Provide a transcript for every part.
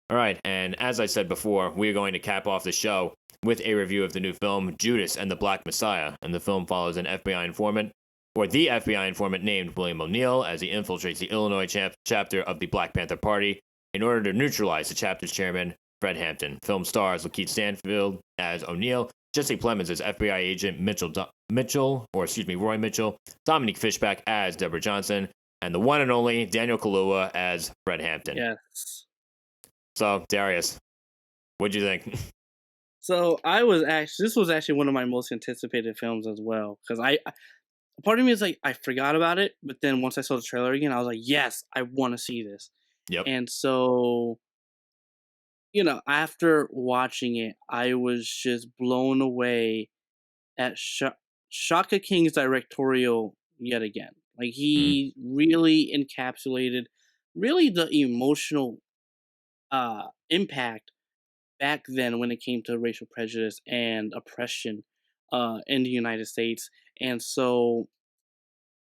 All right, and as I said before, we're going to cap off the show with a review of the new film Judas and the Black Messiah. And the film follows an FBI informant, or the FBI informant named William O'Neill, as he infiltrates the Illinois chapter of the Black Panther Party in order to neutralize the chapter's chairman, Fred Hampton. Film stars Lakeith Stanfield as O'Neill, Jesse Plemons as FBI agent Roy Mitchell, Dominique Fishback as Deborah Johnson, and the one and only Daniel Kaluuya as Fred Hampton. Yes. So, Darius, what'd you think? So this was actually one of my most anticipated films as well, because part of me is like, I forgot about it, but then once I saw the trailer again, I was like, yes, I want to see this. Yep. And so, after watching it, I was just blown away at Shaka King's directorial yet again. Like, he really encapsulated really the emotional impact back then when it came to racial prejudice and oppression in the United States. And so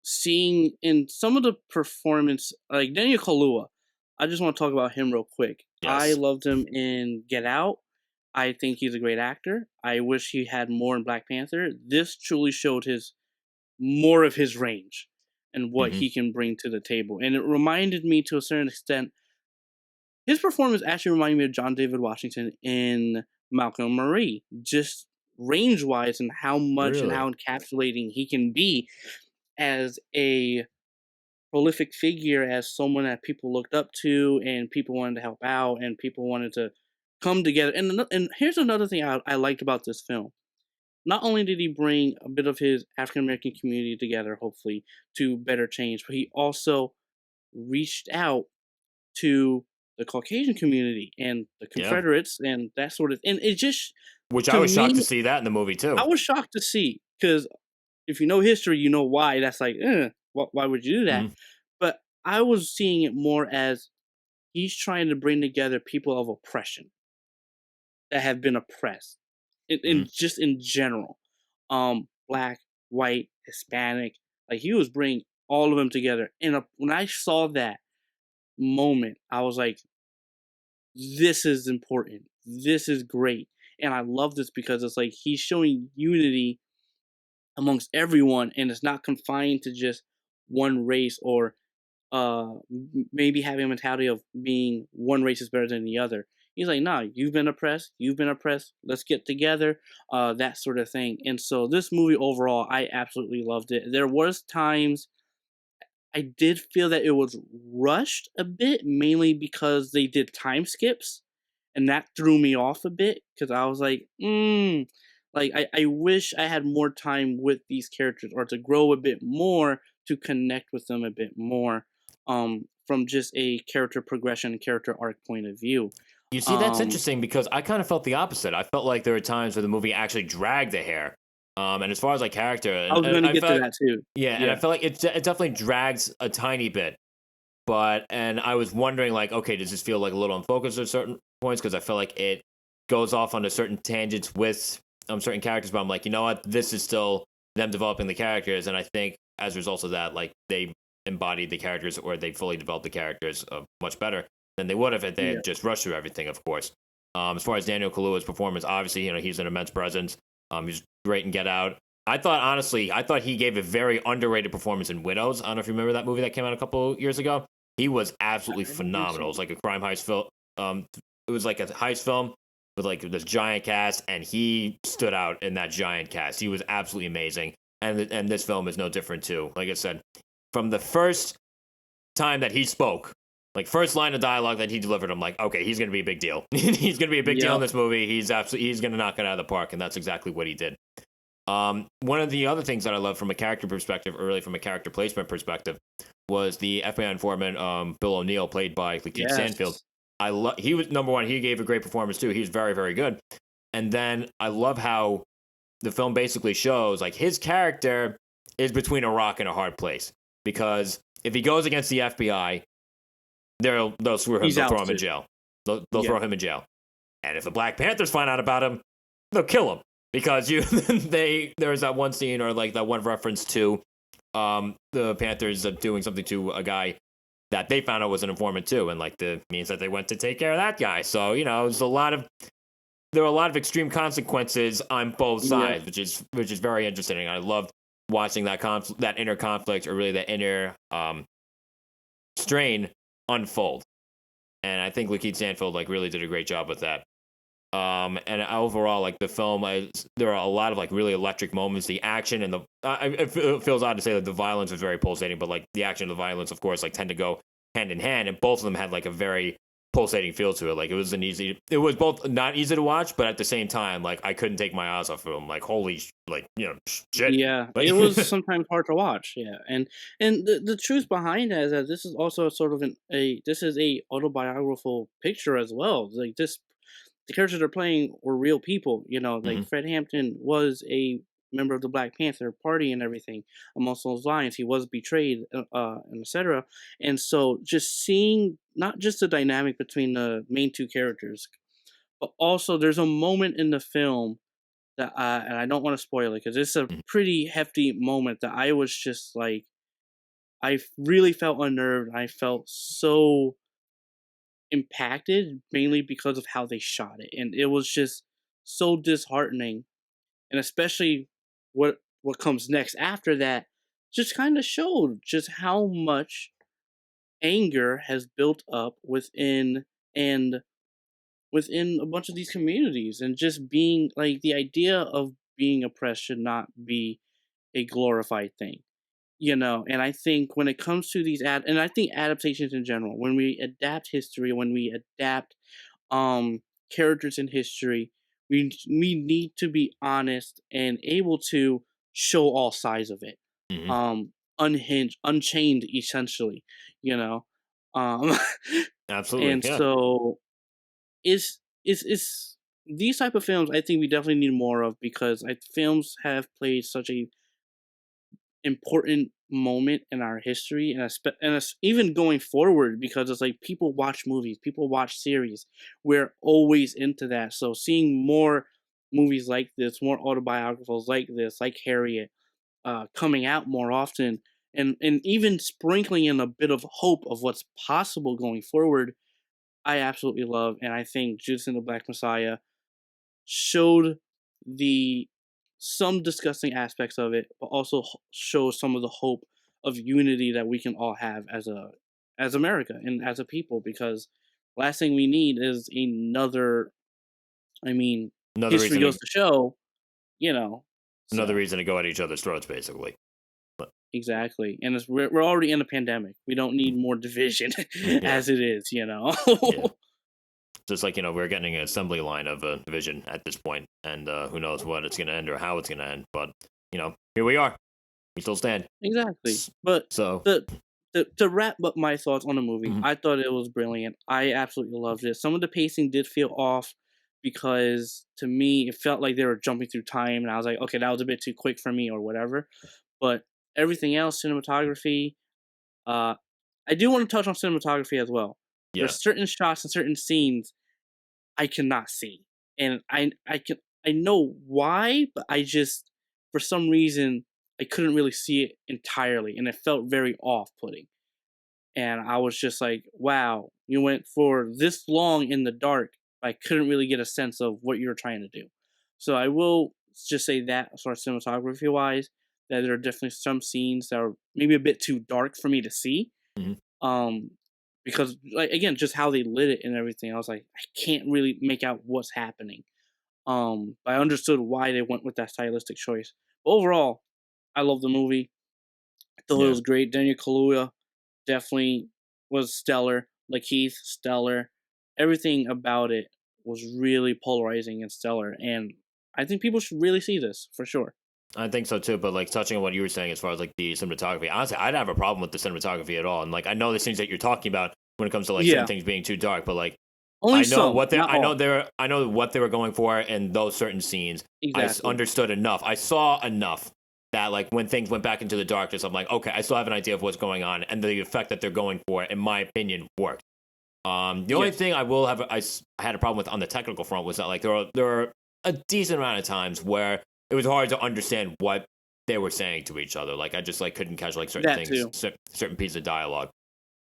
seeing in some of the performance, like Daniel Kaluuya, I just want to talk about him real quick. Yes. I loved him in Get Out. I think he's a great actor. I wish he had more in Black Panther. This truly showed more of his range and what he can bring to the table. And it reminded me to a certain extent, his performance actually reminded me of John David Washington in Malcolm and Marie, just range-wise and how much and how encapsulating he can be as a prolific figure, as someone that people looked up to and people wanted to help out and people wanted to come together. And here's another thing I liked about this film. Not only did he bring a bit of his African-American community together, hopefully, to better change, but he also reached out to the Caucasian community and the Confederates and that sort of, and it just, which I was shocked to see that in the movie too. I was shocked to see, because if you know history, you know why. That's like, why would you do that? But I was seeing it more as he's trying to bring together people of oppression that have been oppressed, just in general, Black, white, Hispanic. Like, he was bringing all of them together. And when I saw that moment, I was like, this is important. This is great. And I love this because it's like he's showing unity amongst everyone, and it's not confined to just one race or maybe having a mentality of being one race is better than the other. He's like, nah, you've been oppressed, let's get together, that sort of thing. And so this movie overall, I absolutely loved it. There was times I did feel that it was rushed a bit, mainly because they did time skips, and that threw me off a bit, because I was like, I wish I had more time with these characters, or to grow a bit more, to connect with them a bit more, from just a character progression and character arc point of view. You see, that's interesting, because I kind of felt the opposite. I felt like there were times where the movie actually dragged the hair. And as far as like character, I was going to get to that too. Yeah, and I felt like it definitely drags a tiny bit. And I was wondering, like, okay, does this feel like a little unfocused at certain points? Because I feel like it goes off onto certain tangents with certain characters. But I'm like, you know what? This is still them developing the characters. And I think as a result of that, like, they embodied the characters, or they fully developed the characters much better than they would have if they had just rushed through everything, of course. As far as Daniel Kaluuya's performance, obviously, he's an immense presence. He's great in Get Out. I thought he gave a very underrated performance in Widows. I don't know if you remember that movie that came out a couple years ago. He was absolutely phenomenal. It was like a crime heist film. It was like a heist film with like this giant cast, and he stood out in that giant cast. He was absolutely amazing. And this film is no different too. Like I said, from the first time that he spoke, like first line of dialogue that he delivered, I'm like, okay, he's going to be a big deal. He's going to be a big deal in this movie. He's going to knock it out of the park, and that's exactly what he did. One of the other things that I love from a character perspective, or really from a character placement perspective, was the FBI informant, Bill O'Neill, played by Lakeith Stanfield. He was number one. He gave a great performance too. He was very, very good. And then I love how the film basically shows like his character is between a rock and a hard place, because if he goes against the FBI, they'll screw him. They'll throw him in jail. They'll throw him in jail. And if the Black Panthers find out about him, they'll kill him, because there's that one scene, or like that one reference to the Panthers doing something to a guy that they found out was an informant too, and like the means that they went to take care of that guy. So there's there are a lot of extreme consequences on both sides, which is very interesting. And I loved watching that inner conflict, or really that inner strain unfold. And I think Lakeith Stanfield like really did a great job with that. And overall, like the film, there are a lot of like really electric moments. The action and it feels odd to say that the violence is very pulsating, but like the action and the violence, of course, like tend to go hand in hand, and both of them had like a very pulsating feel to it. Like it was both not easy to watch, but at the same time, like I couldn't take my eyes off of them. Like holy, shit. Yeah, Like, it was sometimes hard to watch. Yeah, and the truth behind that is that this is also sort of this is a autobiographical picture as well. Like the characters they're playing were real people. Like Fred Hampton was a member of the Black Panther Party and everything. Amongst those lines, he was betrayed, and etc. And so, just seeing not just the dynamic between the main two characters, but also there's a moment in the film that and I don't want to spoil it because it's a pretty hefty moment that I was just like, I really felt unnerved. I felt so impacted, mainly because of how they shot it, and it was just so disheartening. And especially what comes next after that just kind of showed just how much anger has built up within a bunch of these communities, and just being like, the idea of being oppressed should not be a glorified thing. And I think when it comes to and I think adaptations in general, when we adapt history, when we adapt characters in history, we need to be honest and able to show all sides of it. Unhinged, unchained, essentially. you know um absolutely, and yeah. so it's these type of films I think we definitely need more of, because films have played such a important moment in our history, and it's even going forward, because it's like people watch movies, people watch series. We're always into that. So seeing more movies like this, more autobiographicals like this, like Harriet, coming out more often, and even sprinkling in a bit of hope of what's possible going forward, I absolutely love. And I think Judas and the Black Messiah showed the some disgusting aspects of it, but also shows some of the hope of unity that we can all have as America and as a people. Because last thing we need is another. I mean, Another history reason goes to show, you know. another So reason to go at each other's throats, basically. But exactly, and we're already in a pandemic. We don't need more division yeah, as it is, you know. yeah. Just like we're getting an assembly line of a division at this point, and who knows what it's going to end or how it's going to end. But here we are. We still stand. Exactly. But So to wrap up my thoughts on the movie, Mhm. I thought it was brilliant. I absolutely loved it. Some of the pacing did feel off, because to me it felt like they were jumping through time, and I was like, okay, that was a bit too quick for me or whatever. But everything else, cinematography, uh, I do want to touch on cinematography as well. yeah, There's certain shots and certain scenes I cannot see, and I know why, but I just, for some reason, I couldn't really see it entirely, and it felt very off-putting. And I was just like, wow, you went for this long in the dark. I couldn't really get a sense of what you were trying to do. So I will just say that, sort of cinematography wise, that there are definitely some scenes that are maybe a bit too dark for me to see. Mhm. Um, because, like, again, just how they lit it and everything, I was like, I can't really make out what's happening. But I understood why they went with that stylistic choice. But overall, I love the movie. I thought it yeah. was great. Daniel Kaluuya definitely was stellar. Lakeith, stellar. Everything about it was really polarizing and stellar. And I think people should really see this, for sure. I think so too. But like touching on what you were saying as far as like the cinematography, honestly, I'd have a problem with the cinematography at all. And like I know the things that you're talking about when it comes to like certain Yeah. things being too dark, but like Only some, not all. I know what they were going for in those certain scenes. Exactly. Understood enough. I saw enough that like when things went back into the darkness, I'm like, okay, I still have an idea of what's going on, and the effect that they're going for, in my opinion, worked. The only Yes. thing I had a problem with on the technical front was that like there were a decent amount of times where it was hard to understand what they were saying to each other. Like I just like couldn't catch like certain That things, too. certain pieces of dialogue.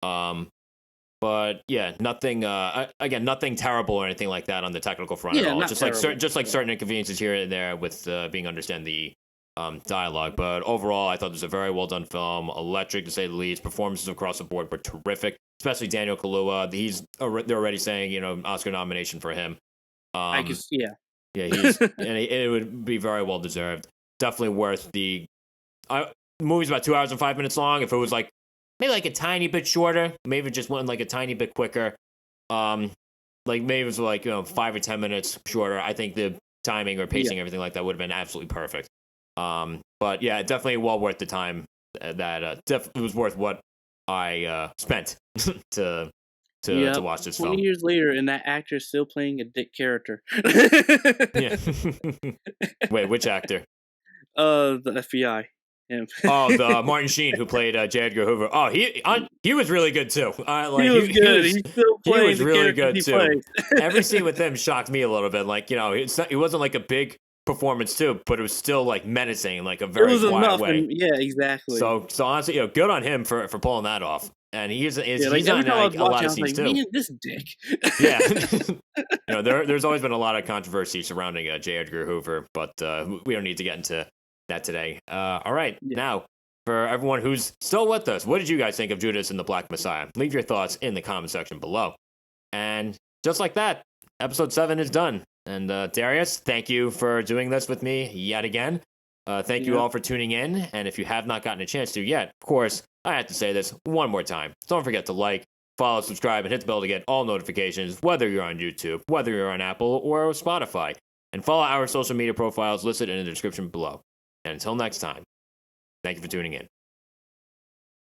But yeah, nothing. Again, nothing terrible or anything like that on the technical front Yeah, at all. not Just terrible. like certain inconveniences here and there with being understand the dialogue. But overall, I thought this was a very well done film. Electric to say the least. Performances across the board were terrific, especially Daniel Kaluuya. They're already saying Oscar nomination for him. I guess, yeah. Yeah, it would be very well deserved. Definitely worth the. The movie's about 2 hours and 5 minutes long. If it was like maybe like a tiny bit shorter, maybe just went like a tiny bit quicker, like maybe it was like 5 or 10 minutes shorter, I think the timing or pacing, everything like that would have been absolutely perfect. But yeah, definitely well worth the time. That it was worth what I spent to watch this 20 film. years later, and that actor's still playing a dick character. Yeah. Wait, which actor? The FBI. Him. Oh, the Martin Sheen who played J. Edgar Hoover. Oh, he was really good too. He was good. He's still playing. He was really good too. Every scene with him shocked me a little bit. Like it wasn't like a big performance too, but it was still like menacing, like a very quiet way. Yeah, exactly. So honestly, good on him for pulling that off. And he's not in like, a lot of scenes too. Man, this dick. Yeah, there's always been a lot of controversy surrounding J. Edgar Hoover, but we don't need to get into that today. All right, now for everyone who's still with us, what did you guys think of Judas and the Black Messiah? Leave your thoughts in the comment section below. And just like that, episode 7 is done. And Darius, thank you for doing this with me yet again. Thank you all for tuning in. And if you have not gotten a chance to yet, of course, I have to say this one more time. Don't forget to like, follow, subscribe, and hit the bell to get all notifications, whether you're on YouTube, whether you're on Apple or Spotify. And follow our social media profiles listed in the description below. And until next time, thank you for tuning in.